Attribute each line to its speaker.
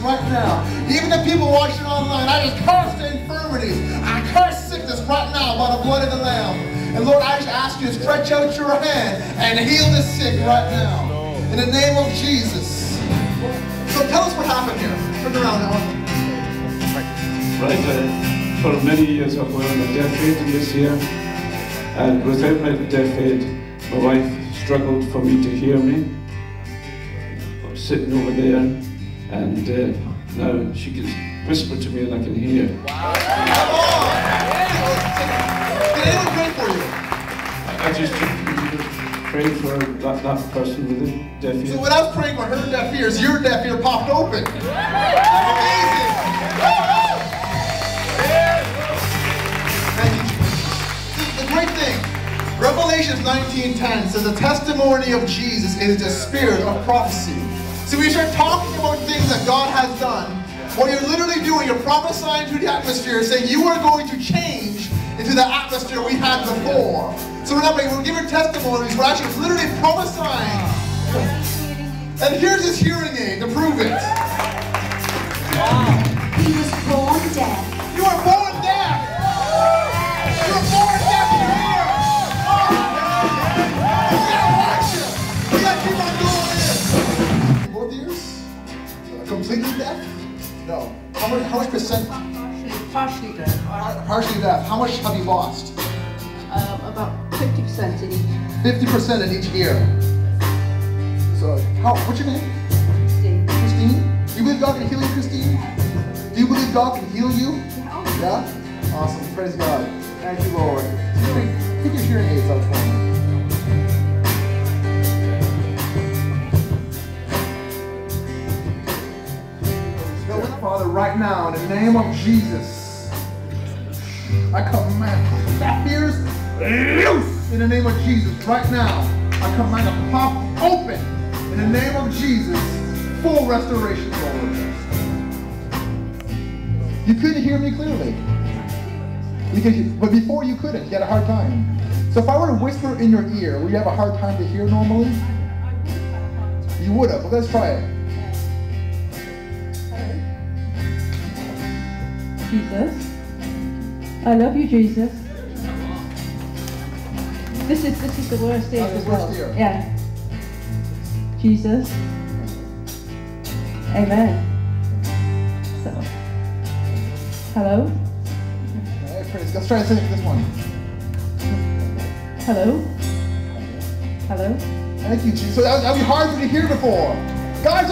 Speaker 1: right now. Even the people watching online, I just curse the infirmities. I curse sickness right now by the blood of the Lamb. And Lord, I just ask you to stretch out your hand and heal the sick right now. In the name of Jesus. So tell us what happened here. Turn around now.
Speaker 2: Right, for many years I've wearing a deaf aid in this ear. And without my deaf aid, my wife struggled for me to hear me. I'm sitting over there, and now she can whisper to me and I can hear.
Speaker 1: Wow. Did anyone pray for you?
Speaker 2: I just prayed for that person with a deaf ear.
Speaker 1: So when I was praying for her deaf ears, your deaf ear popped open. Amazing. Thank you, Jesus. The great thing, Revelations 19:10 says the testimony of Jesus is the spirit of prophecy. So when you start talking about things that God has done, what you're literally doing, you're prophesying to the atmosphere, saying you are going to change into the atmosphere we had before. So remember, when we give our testimonies, we're actually literally prophesying. And here's his hearing aid to prove it.
Speaker 3: He was born deaf.
Speaker 1: You were born deaf. You were born deaf in your ear. You gotta watch it. You gotta keep on doing it. Both ears? Completely deaf? No. How much percent?
Speaker 4: Partially deaf.
Speaker 1: Partially deaf. How much have you lost?
Speaker 4: About 50% in each.
Speaker 1: 50% in each ear. So, what's your name?
Speaker 4: Christine.
Speaker 1: Christine? Do you believe God can heal you, Christine? Do you believe God can heal you? Yeah? Awesome. Praise God. Thank you, Lord. Take your hearing aids out for me. Father, right now, in the name of Jesus, I command deaf ears loose in the name of Jesus. Right now, I command to pop open in the name of Jesus. Full restoration, Lord. You couldn't hear me clearly. But before you couldn't. You had a hard time. So if I were to whisper in your ear, would you have a hard time to hear normally? You would have. Well, let's try it.
Speaker 5: Jesus, I love you, Jesus. This is the worst ear as well. Yeah. Jesus. Amen. So, hello.
Speaker 1: Let's try to sing this one.
Speaker 5: Hello. Hello.
Speaker 1: Thank you, Jesus. So that would be hard for you to hear before. Guys,